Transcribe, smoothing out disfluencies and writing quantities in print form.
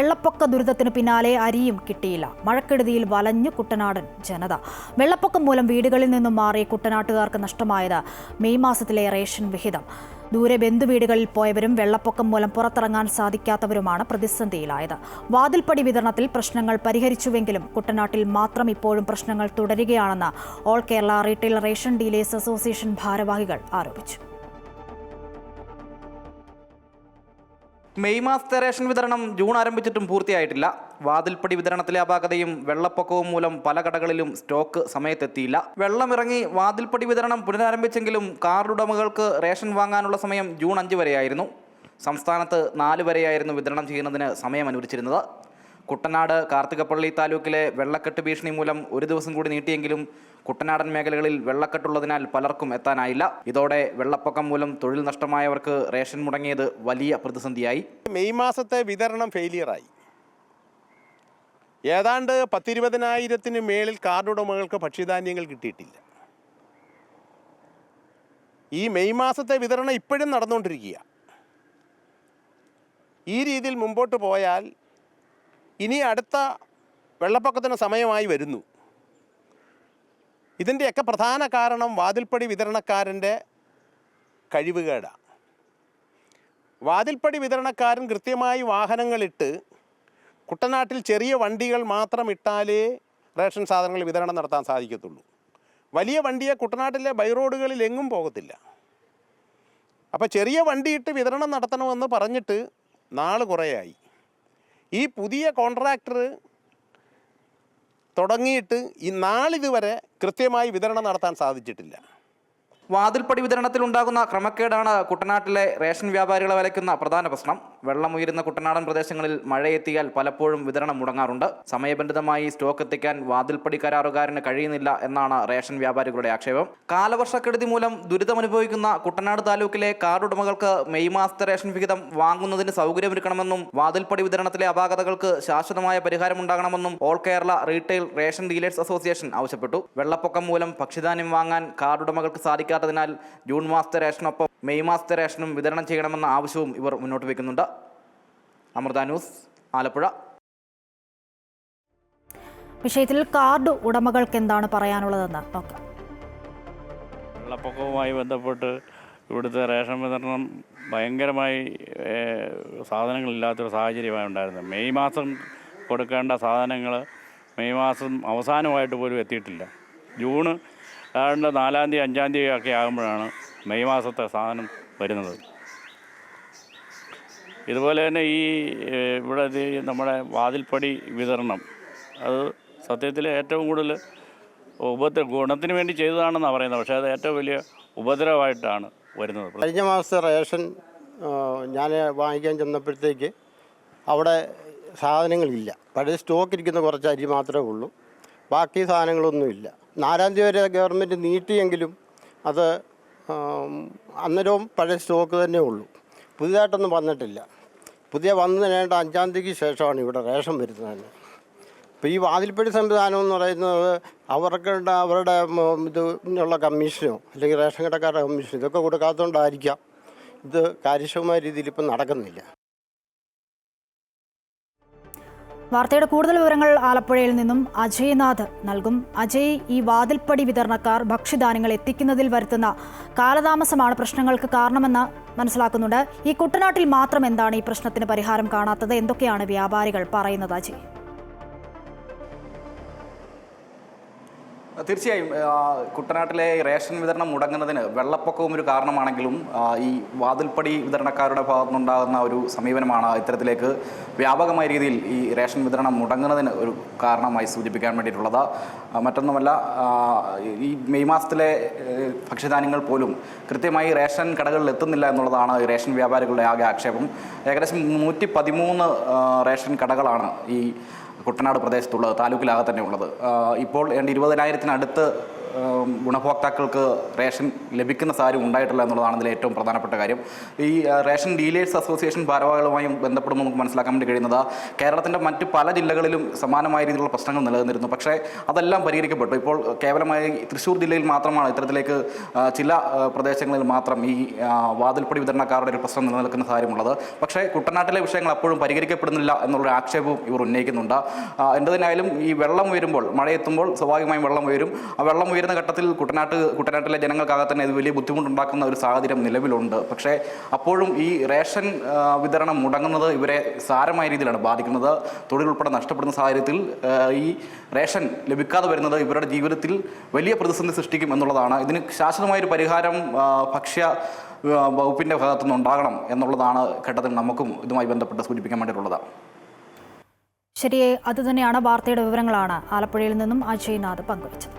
വെള്ളപ്പൊക്ക ദുരിതത്തിന് പിന്നാലെ അരിയും കിട്ടിയില്ല. മഴക്കെടുതിയിൽ വലഞ്ഞു കുട്ടനാടൻ ജനത. വെള്ളപ്പൊക്കം മൂലം വീടുകളിൽ നിന്നും മാറി കുട്ടനാട്ടുകാർക്ക് നഷ്ടമായത് മെയ് മാസത്തിലെ റേഷൻ വിഹിതം. ദൂരെ ബന്ധുവീടുകളിൽ പോയവരും വെള്ളപ്പൊക്കം മൂലം പുറത്തിറങ്ങാൻ സാധിക്കാത്തവരുമാണ് പ്രതിസന്ധിയിലായത്. വാതിൽപ്പടി വിതരണത്തിൽ പ്രശ്നങ്ങൾ പരിഹരിച്ചുവെങ്കിലും കുട്ടനാട്ടിൽ മാത്രം ഇപ്പോഴും പ്രശ്നങ്ങൾ തുടരുകയാണെന്ന് all Kerala retail ration dealers association ഭാരവാഹികൾ ആരോപിച്ചു. മെയ് മാസത്തെ റേഷൻ വിതരണം ജൂൺ ആരംഭിച്ചിട്ടും പൂർത്തിയായിട്ടില്ല. വാതിൽപ്പടി വിതരണത്തിലെ അപാകതയും വെള്ളപ്പൊക്കവും മൂലം പല കടകളിലും സ്റ്റോക്ക് സമയത്തെത്തിയില്ല. വെള്ളമിറങ്ങി വാതിൽപ്പടി വിതരണം പുനരാരംഭിച്ചെങ്കിലും കാർഡ് ഉടമകൾക്ക് റേഷൻ വാങ്ങാനുള്ള സമയം ജൂൺ 5 വരെയായിരുന്നു. സംസ്ഥാനത്ത് 4 വരെയായിരുന്നു വിതരണം ചെയ്യുന്നതിന് സമയം അനുവദിച്ചിരുന്നത്. കുട്ടനാട് കാർത്തികപ്പള്ളി താലൂക്കിലെ വെള്ളക്കെട്ട് ഭീഷണി മൂലം ഒരു ദിവസം കൂടി നീട്ടിയെങ്കിലും കുട്ടനാടൻ മേഖലകളിൽ വെള്ളക്കെട്ടുള്ളതിനാൽ പലർക്കും എത്താനായില്ല. ഇതോടെ വെള്ളപ്പൊക്കം മൂലം തൊഴിൽ നഷ്ടമായവർക്ക് റേഷൻ മുടങ്ങിയത് വലിയ പ്രതിസന്ധിയായി. മെയ് മാസത്തെ വിതരണം ഫെയിലിയറായി. ഏതാണ്ട് 10-20,000 മേളിൽ കാർഡ് ഉടമകൾക്ക് ഭക്ഷ്യധാന്യങ്ങൾ കിട്ടിയിട്ടില്ല. ഈ മെയ് മാസത്തെ വിതരണം ഇപ്പോഴും നടന്നുകൊണ്ടിരിക്കുക. ഈ രീതിയിൽ മുമ്പോട്ട് പോയാൽ ഇനി അടുത്ത വെള്ളപ്പൊക്കത്തിന് സമയമായി വരുന്നു. ഇതിൻ്റെയൊക്കെ പ്രധാന കാരണം വാതിൽപ്പടി വിതരണക്കാരൻ്റെ കഴിവുകേടാണ്. വാതിൽപ്പടി വിതരണക്കാരൻ കൃത്യമായി വാഹനങ്ങളിട്ട് കുട്ടനാട്ടിൽ ചെറിയ വണ്ടികൾ മാത്രം ഇട്ടാലേ റേഷൻ സാധനങ്ങൾ വിതരണം നടത്താൻ സാധിക്കത്തുള്ളൂ. വലിയ വണ്ടിയെ കുട്ടനാട്ടിലെ ബൈറോഡുകളിൽ എങ്ങും പോകത്തില്ല. അപ്പോൾ ചെറിയ വണ്ടിയിട്ട് വിതരണം നടത്തണമെന്ന് പറഞ്ഞിട്ട് നാൾ കുറേയായി. ഈ പുതിയ കോൺട്രാക്ടർ തുടങ്ങിയിട്ട് ഈ നാളിതുവരെ കൃത്യമായി വിതരണം നടത്താൻ സാധിച്ചിട്ടില്ല. വാതിൽപ്പടി വിതരണത്തിൽ ഉണ്ടാകുന്ന ക്രമക്കേടാണ് കുട്ടനാട്ടിലെ റേഷൻ വ്യാപാരികളെ വലയ്ക്കുന്ന പ്രധാന പ്രശ്നം. വെള്ളം ഉയരുന്ന കുട്ടനാടൻ പ്രദേശങ്ങളിൽ മഴയെത്തിയാൽ പലപ്പോഴും വിതരണം മുടങ്ങാറുണ്ട്. സമയബന്ധിതമായി സ്റ്റോക്ക് എത്തിക്കാൻ വാതിൽപ്പടി കരാറുകാരന് കഴിയുന്നില്ല എന്നാണ് റേഷൻ വ്യാപാരികളുടെ ആക്ഷേപം. കാലവർഷക്കെടുതി മൂലം ദുരിതമനുഭവിക്കുന്ന കുട്ടനാട് താലൂക്കിലെ കാർഡ് ഉടമകൾക്ക് മെയ് മാസത്തെ റേഷൻ വിഹിതം വാങ്ങുന്നതിന് സൗകര്യമൊരുക്കണമെന്നും വാതിൽപ്പടി വിതരണത്തിലെ അപാകതകൾക്ക് ശാശ്വതമായ പരിഹാരമുണ്ടാകണമെന്നും all Kerala retail ration dealers association ആവശ്യപ്പെട്ടു. വെള്ളപ്പൊക്കം മൂലം ഭക്ഷ്യധാന്യം വാങ്ങാൻ കാർഡ് ഉടമകൾക്ക് സാധിക്കാത്തതിനാൽ ജൂൺ മാസത്തെ റേഷനൊപ്പം മെയ് മാസത്തെ റേഷനും വിതരണം ചെയ്യണമെന്ന ആവശ്യവും ഇവർ മുന്നോട്ട് വയ്ക്കുന്നുണ്ട്. അമൃത ന്യൂസ്, ആലപ്പുഴ. വിഷയത്തിൽ കാർഡ് ഉടമകൾക്ക് എന്താണ് പറയാനുള്ളതെന്ന് നോക്കാം. വെള്ളപ്പൊക്കവുമായി ബന്ധപ്പെട്ട് ഇവിടുത്തെ റേഷൻ വിതരണം ഭയങ്കരമായി സാധനങ്ങളില്ലാത്തൊരു സാഹചര്യമാണ് ഉണ്ടായിരുന്നത്. മെയ് മാസം കൊടുക്കേണ്ട സാധനങ്ങൾ മെയ് മാസം അവസാനമായിട്ട് പോലും എത്തിയിട്ടില്ല. ജൂണ് 4, 5 ഒക്കെ ആകുമ്പോഴാണ് മെയ് മാസത്തെ സാധനം വരുന്നത്. ഇതുപോലെ തന്നെ ഈ ഇവിടെ നമ്മുടെ വാതിൽപ്പടി വിതരണം അത് സത്യത്തിൽ ഏറ്റവും കൂടുതൽ ഗുണത്തിന് വേണ്ടി ചെയ്തതാണെന്നാണ് പറയുന്നത്. പക്ഷേ അത് ഏറ്റവും വലിയ ഉപദ്രവമായിട്ടാണ് വരുന്നത്. കഴിഞ്ഞ മാസത്തെ റേഷൻ ഞാൻ വാങ്ങിക്കാൻ ചെന്നപ്പോഴത്തേക്ക് അവിടെ സാധനങ്ങളില്ല. പഴയ സ്റ്റോക്ക് ഇരിക്കുന്ന കുറച്ച് അരി മാത്രമേ ഉള്ളൂ. ബാക്കി സാധനങ്ങളൊന്നുമില്ല. 4-ാം തീയതി വരെ ഗവൺമെൻറ് നീട്ടിയെങ്കിലും അത് അന്നേരവും പഴയ സ്റ്റോക്ക് തന്നെ ഉള്ളൂ. പുതിയതായിട്ടൊന്നും വന്നിട്ടില്ല. പുതിയ വന്നതിന് 5-ാം തീയതിക്ക് ശേഷമാണ് ഇവിടെ റേഷൻ വരുന്നത്. ഇപ്പോൾ ഈ വാതിൽപ്പടി സംവിധാനം എന്ന് പറയുന്നത് അവരുടെ ഇതിനുള്ള കമ്മീഷനോ അല്ലെങ്കിൽ റേഷൻ കടക്കാരുടെ കമ്മീഷനോ ഇതൊക്കെ കൊടുക്കാത്തതുകൊണ്ടായിരിക്കാം ഇത് കാര്യക്ഷമമായ രീതിയിൽ ഇപ്പം നടക്കുന്നില്ല. വാർത്തയുടെ കൂടുതൽ വിവരങ്ങൾ ആലപ്പുഴയിൽ നിന്നും അജയ്നാഥ് നൽകും. അജയ്, ഈ വാതിൽപ്പടി വിതരണക്കാർ ഭക്ഷ്യധാന്യങ്ങൾ എത്തിക്കുന്നതിൽ വരുത്തുന്ന കാലതാമസമാണ് പ്രശ്നങ്ങൾക്ക് കാരണമെന്ന് മനസ്സിലാക്കുന്നുണ്ട്. ഈ കുട്ടനാട്ടിൽ മാത്രം എന്താണ് ഈ പ്രശ്നത്തിന് പരിഹാരം കാണാത്തത്? എന്തൊക്കെയാണ് വ്യാപാരികൾ പറയുന്നത് അജയ്? തീർച്ചയായും കുട്ടനാട്ടിലെ റേഷൻ വിതരണം മുടങ്ങുന്നതിന് വെള്ളപ്പൊക്കവും ഒരു കാരണമാണെങ്കിലും ഈ വാതിൽപ്പടി വിതരണക്കാരുടെ ഭാഗത്തുനിന്നുണ്ടാകുന്ന ഒരു സമീപനമാണ് ഇത്തരത്തിലേക്ക് വ്യാപകമായ രീതിയിൽ ഈ റേഷൻ വിതരണം മുടങ്ങുന്നതിന് ഒരു കാരണമായി സൂചിപ്പിക്കാൻ വേണ്ടിയിട്ടുള്ളത്. മറ്റൊന്നുമല്ല, ഈ മെയ് മാസത്തിലെ ഭക്ഷ്യധാന്യങ്ങൾ പോലും കൃത്യമായി റേഷൻ കടകളിൽ എത്തുന്നില്ല എന്നുള്ളതാണ് ഈ റേഷൻ വ്യാപാരികളുടെ ആകെ ആക്ഷേപം. ഏകദേശം 113 റേഷൻ കടകളാണ് ഈ കുട്ടനാട് പ്രദേശത്തുള്ളത്, താലൂക്കിലാകെ തന്നെ ഉള്ളത്. ഇപ്പോൾ 20,000-അടുത്ത് ഗുണഭോക്താക്കൾക്ക് റേഷൻ ലഭിക്കുന്ന സാഹചര്യം ഉണ്ടായിട്ടില്ല എന്നുള്ളതാണ് ഇതിലെ ഏറ്റവും പ്രധാനപ്പെട്ട കാര്യം. ഈ റേഷൻ ഡീലേഴ്സ് അസോസിയേഷൻ ഭാരവാഹികളുമായും ബന്ധപ്പെടുമ്പോൾ നമുക്ക് മനസ്സിലാക്കാൻ വേണ്ടി കഴിയുന്നത് കേരളത്തിൻ്റെ മറ്റ് പല ജില്ലകളിലും സമാനമായ രീതിയിലുള്ള പ്രശ്നങ്ങൾ നിലനിന്നിരുന്നു. പക്ഷേ അതെല്ലാം പരിഹരിക്കപ്പെട്ടു. ഇപ്പോൾ കേവലമായി തൃശ്ശൂർ ജില്ലയിൽ മാത്രമാണ് ഇത്തരത്തിലേക്ക് ചില പ്രദേശങ്ങളിൽ മാത്രം ഈ വാതിൽപ്പടി വിതരണക്കാരുടെ ഒരു പ്രശ്നം നിലനിൽക്കുന്ന സാഹചര്യമുള്ളത്. പക്ഷേ കുട്ടനാട്ടിലെ വിഷയങ്ങൾ അപ്പോഴും പരിഹരിക്കപ്പെടുന്നില്ല എന്നുള്ളൊരു ആക്ഷേപവും ഇവർ ഉന്നയിക്കുന്നുണ്ട്. എന്തിനായാലും ഈ വെള്ളം ഉയരുമ്പോൾ, മഴയെത്തുമ്പോൾ സ്വാഭാവികമായും വെള്ളം ഉയരും. ആ വെള്ളം ഉയരുന്ന ഘട്ടത്തിൽ കുട്ടനാട്ടിലെ ജനങ്ങൾക്കാകെ തന്നെ ഇത് വലിയ ബുദ്ധിമുട്ടുണ്ടാക്കുന്ന ഒരു സാഹചര്യം നിലവിലുണ്ട്. പക്ഷേ അപ്പോഴും ഈ റേഷൻ വിതരണം മുടങ്ങുന്നത് ഇവരെ സാരമായ രീതിയിലാണ് ബാധിക്കുന്നത്. തൊഴിൽ ഉൾപ്പെടെ നഷ്ടപ്പെടുന്ന സാഹചര്യത്തിൽ ഈ റേഷൻ ലഭിക്കാതെ വരുന്നത് ഇവരുടെ ജീവിതത്തിൽ വലിയ പ്രതിസന്ധി സൃഷ്ടിക്കും എന്നുള്ളതാണ്. ഇതിന് ശാശ്വതമായൊരു പരിഹാരം ഭക്ഷ്യ വകുപ്പിൻ്റെ ഭാഗത്തുനിന്ന് ഉണ്ടാകണം എന്നുള്ളതാണ് ഘട്ടത്തിൽ നമുക്കും ഇതുമായി ബന്ധപ്പെട്ട് സൂചിപ്പിക്കാൻ വേണ്ടിയിട്ടുള്ളത്. ശരി, അതുതന്നെയാണ് വാർത്തയുടെ വിവരങ്ങളാണ് ആലപ്പുഴയിൽ നിന്നും അജയ്നാഥ് പങ്കുവച്ചത്.